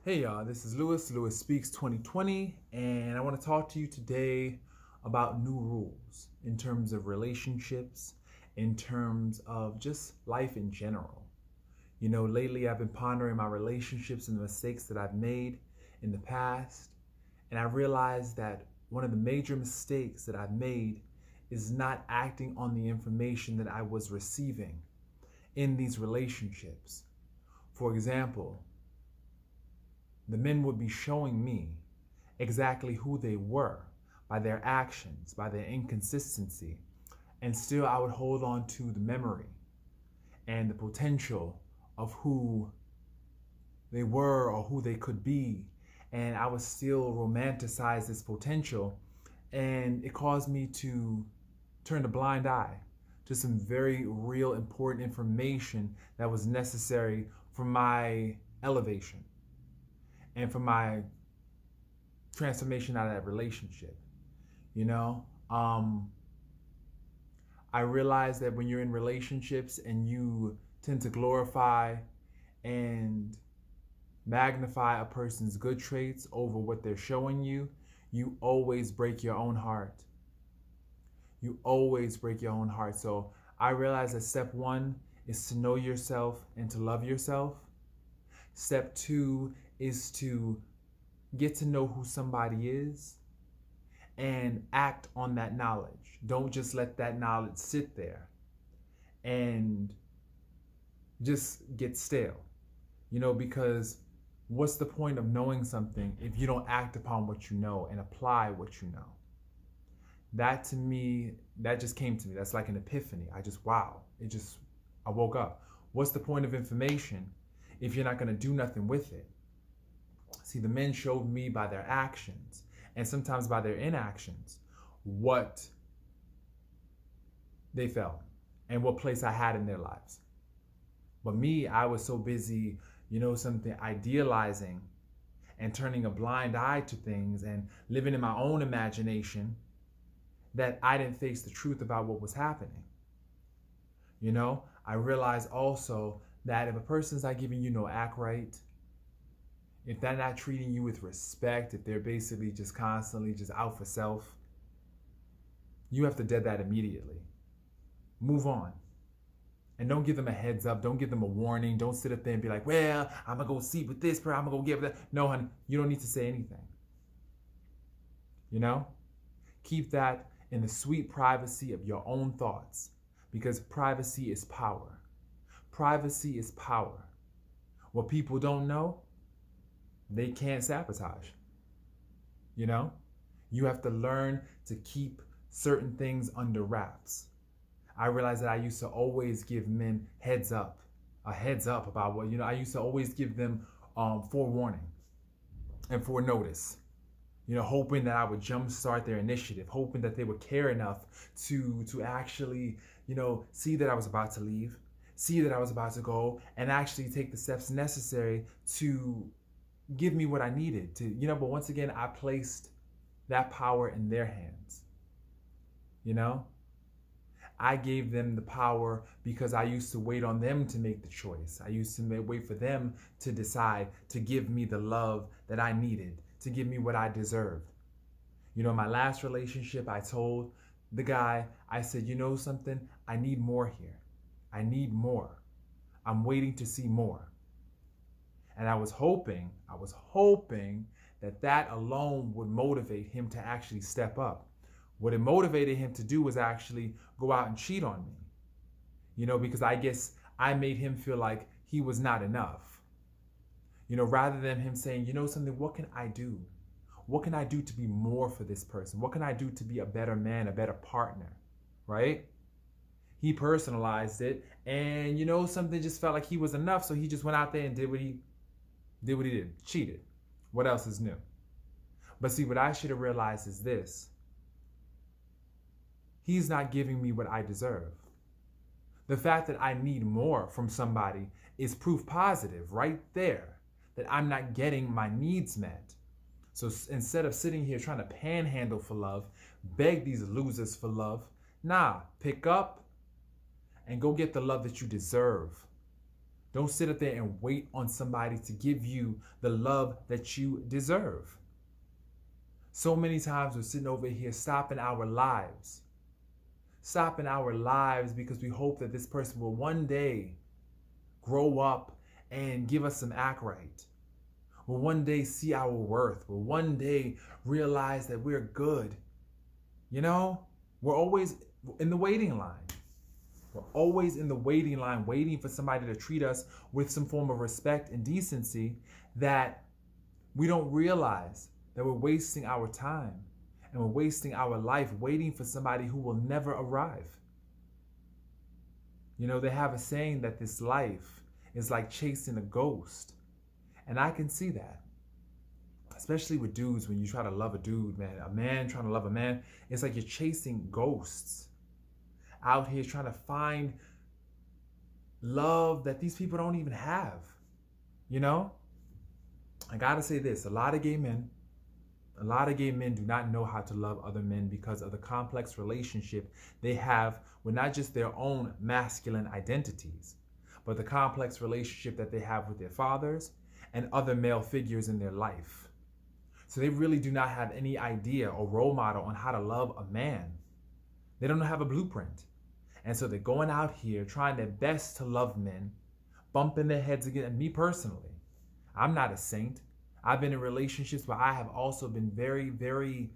Hey y'all, this is Lewis Speaks 2020, and I want to talk to you today about new rules in terms of relationships, in terms of just life in general. Lately I've been pondering my relationships and the mistakes that I've made in the past, and I realized that one of the major mistakes that I've made is not acting on the information that I was receiving in these relationships. For example, the men would be showing me exactly who they were by their actions, by their inconsistency, and still I would hold on to the memory and the potential of who they were or who they could be, and I would still romanticize this potential, and it caused me to turn a blind eye to some very real important information that was necessary for my elevation and for my transformation out of that relationship. You know, I realize that when you're in relationships and you tend to glorify and magnify a person's good traits over what they're showing you, you always break your own heart. You always break your own heart. So I realize that step one is to know yourself and to love yourself. Step two is to get to know who somebody is and act on that knowledge. Don't just let that knowledge sit there and just get stale, because what's the point of knowing something if you don't act upon what you know and apply what you know? That to me, that just came to me. That's like an epiphany. I woke up. What's the point of information if you're not going to do nothing with it? See, the men showed me by their actions and sometimes by their inactions what they felt and what place I had in their lives. But me, I was so busy, idealizing and turning a blind eye to things and living in my own imagination that I didn't face the truth about what was happening. I realized also that if a person's not giving you no act right, if they're not treating you with respect, if they're basically just constantly just out for self, you have to dead that immediately. Move on. And don't give them a heads up. Don't give them a warning. Don't sit up there and be like, well, I'm going to go sleep with this person. I'm going to go give that. No, honey, you don't need to say anything. Keep that in the sweet privacy of your own thoughts, because privacy is power. Privacy is power. What people don't know, they can't sabotage. You have to learn to keep certain things under wraps. I realized that I used to always give men a heads up about what, I used to always give them forewarning and foreknotice, hoping that I would jumpstart their initiative, hoping that they would care enough to actually, see that I was about to leave, see that I was about to go, and actually take the steps necessary to give me what I needed to, but once again, I placed that power in their hands. I gave them the power because I used to wait on them to make the choice. I used to wait for them to decide to give me the love that I needed, to give me what I deserved. My last relationship, I told the guy, I said, something, I need more here. I need more. I'm waiting to see more. And I was hoping that alone would motivate him to actually step up. What it motivated him to do was actually go out and cheat on me, because I guess I made him feel like he was not enough, rather than him saying, something, what can I do? What can I do to be more for this person? What can I do to be a better man, a better partner, right? He personalized it, and something just felt like he was enough, so he just went out there and did what he did, cheated. What else is new? But see, what I should have realized is this. He's not giving me what I deserve. The fact that I need more from somebody is proof positive right there that I'm not getting my needs met. So instead of sitting here trying to panhandle for love, beg these losers for love, pick up and go get the love that you deserve. Don't sit up there and wait on somebody to give you the love that you deserve. So many times we're sitting over here stopping our lives because we hope that this person will one day grow up and give us some act right. Will one day see our worth. Will one day realize that we're good. You know, we're always in the waiting line. We're always in the waiting line, waiting for somebody to treat us with some form of respect and decency, that we don't realize that we're wasting our time and we're wasting our life waiting for somebody who will never arrive. You know, they have a saying that this life is like chasing a ghost. And I can see that. Especially with dudes, when you try to love a dude, man, a man trying to love a man, it's like you're chasing ghosts out here trying to find love that these people don't even have. You know? I gotta say this, a lot of gay men do not know how to love other men because of the complex relationship they have with not just their own masculine identities, but the complex relationship that they have with their fathers and other male figures in their life. So they really do not have any idea or role model on how to love a man. They don't have a blueprint. And so they're going out here trying their best to love men, bumping their heads again. And me personally, I'm not a saint. I've been in relationships where I have also been very, very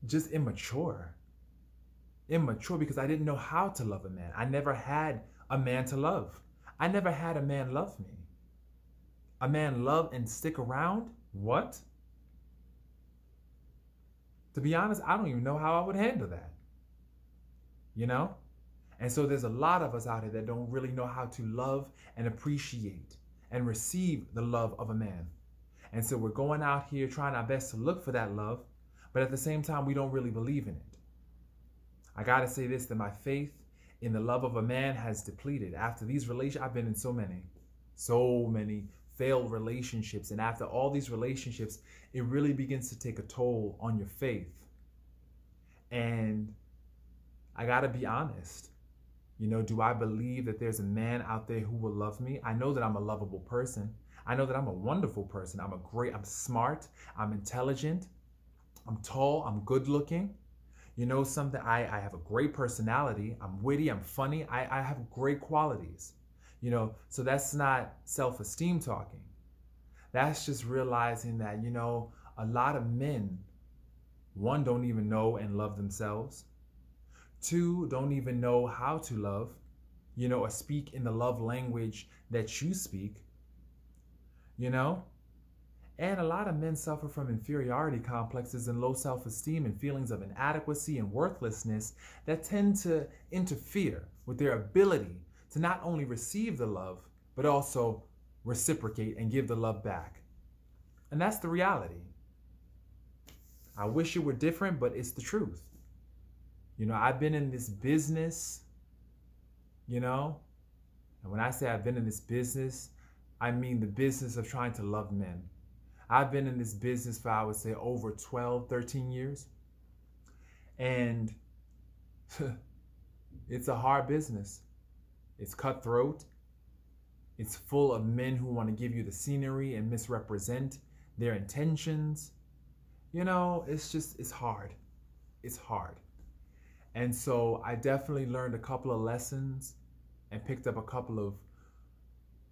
just immature. Immature because I didn't know how to love a man. I never had a man to love. I never had a man love me. A man love and stick around? What? To be honest, I don't even know how I would handle that. You know? And so there's a lot of us out here that don't really know how to love and appreciate and receive the love of a man. And so we're going out here trying our best to look for that love, but at the same time, we don't really believe in it. I gotta say this, that my faith in the love of a man has depleted. After these relationships, I've been in so many failed relationships. And after all these relationships, it really begins to take a toll on your faith. And I gotta be honest. You know, do I believe that there's a man out there who will love me? I know that I'm a lovable person. I know that I'm a wonderful person. I'm smart, I'm intelligent, I'm tall, I'm good looking. You know something, I have a great personality, I'm witty, I'm funny, I have great qualities. You know, so that's not self-esteem talking. That's just realizing that, you know, a lot of men, one, don't even know and love themselves. Two, don't even know how to love, you know, or speak in the love language that you speak, you know? And a lot of men suffer from inferiority complexes and low self-esteem and feelings of inadequacy and worthlessness that tend to interfere with their ability to not only receive the love, but also reciprocate and give the love back. And that's the reality. I wish it were different, but it's the truth. You know, I've been in this business, you know, and when I say I've been in this business, I mean the business of trying to love men. I've been in this business for, I would say, over 12, 13 years. And it's a hard business. It's cutthroat. It's full of men who want to give you the scenery and misrepresent their intentions. You know, it's hard. It's hard. And so I definitely learned a couple of lessons and picked up a couple of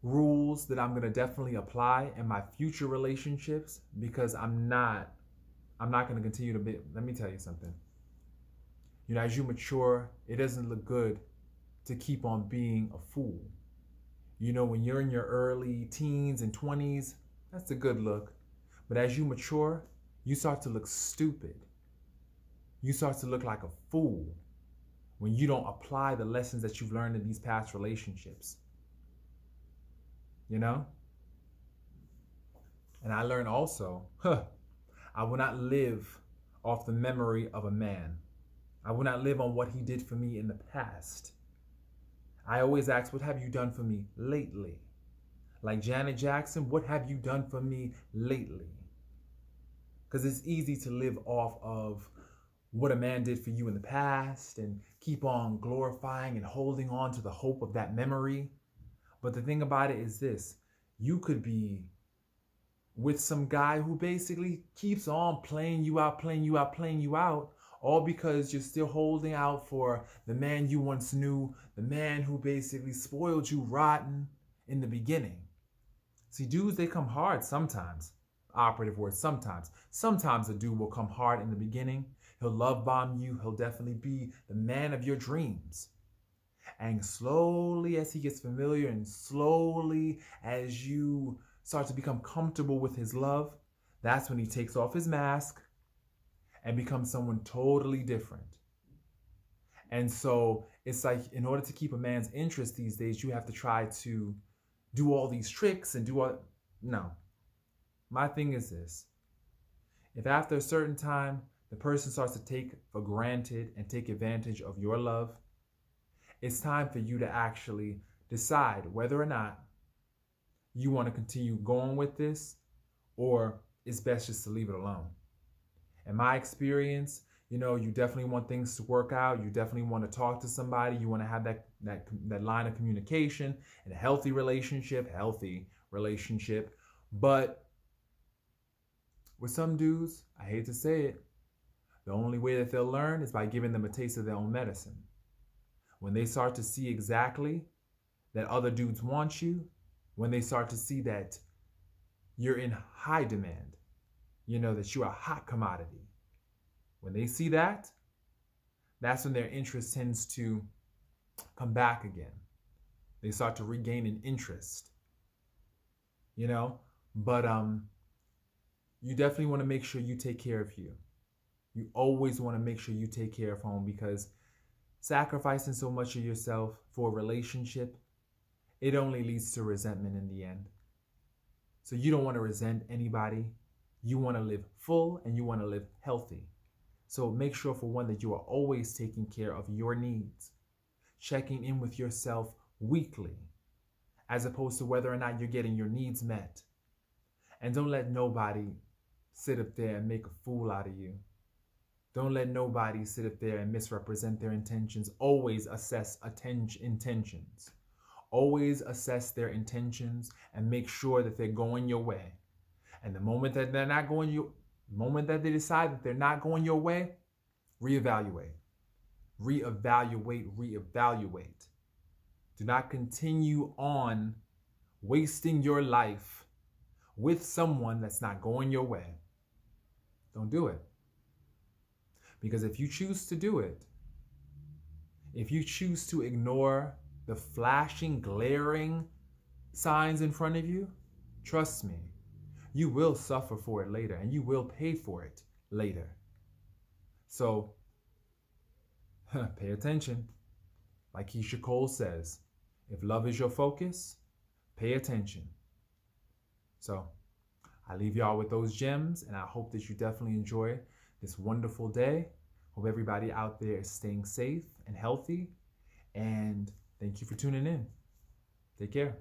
rules that I'm going to definitely apply in my future relationships, because I'm not going to continue to be. Let me tell you something. You know, as you mature, it doesn't look good to keep on being a fool. You know, when you're in your early teens and 20s, that's a good look. But as you mature, you start to look stupid. You start to look like a fool when you don't apply the lessons that you've learned in these past relationships. You know? And I learned also, I will not live off the memory of a man. I will not live on what he did for me in the past. I always ask, what have you done for me lately? Like Janet Jackson, what have you done for me lately? Because it's easy to live off of what a man did for you in the past and keep on glorifying and holding on to the hope of that memory. But the thing about it is this: you could be with some guy who basically keeps on playing you out, playing you out, playing you out, all because you're still holding out for the man you once knew, the man who basically spoiled you rotten in the beginning. See, dudes, they come hard sometimes. Operative word, sometimes. Sometimes a dude will come hard in the beginning. He'll love bomb you. He'll definitely be the man of your dreams. And slowly as he gets familiar and slowly as you start to become comfortable with his love, that's when he takes off his mask and becomes someone totally different. And so it's like, in order to keep a man's interest these days, you have to try to do all these tricks and do all. No. My thing is this: if after a certain time the person starts to take for granted and take advantage of your love, it's time for you to actually decide whether or not you want to continue going with this, or it's best just to leave it alone. In my experience, you definitely want things to work out. You definitely want to talk to somebody. You want to have that line of communication and a healthy relationship. But with some dudes, I hate to say it, the only way that they'll learn is by giving them a taste of their own medicine. When they start to see exactly that other dudes want you, when they start to see that you're in high demand, that you're a hot commodity, when they see that, that's when their interest tends to come back again. They start to regain an interest, but you definitely want to make sure you take care of you. You always want to make sure you take care of home, because sacrificing so much of yourself for a relationship, it only leads to resentment in the end. So you don't want to resent anybody. You want to live full and you want to live healthy. So make sure, for one, that you are always taking care of your needs, checking in with yourself weekly, as opposed to whether or not you're getting your needs met. And don't let nobody sit up there and make a fool out of you. Don't let nobody sit up there and misrepresent their intentions. Always assess intentions. Always assess their intentions and make sure that they're going your way. And the moment that they're not going the moment that they decide that they're not going your way, reevaluate. Reevaluate. Do not continue on wasting your life with someone that's not going your way. Don't do it. Because if you choose to do it, if you choose to ignore the flashing, glaring signs in front of you, trust me, you will suffer for it later and you will pay for it later. So, pay attention. Like Keisha Cole says, if love is your focus, pay attention. So, I leave y'all with those gems, and I hope that you definitely enjoy this wonderful day. Hope everybody out there is staying safe and healthy. And thank you for tuning in. Take care.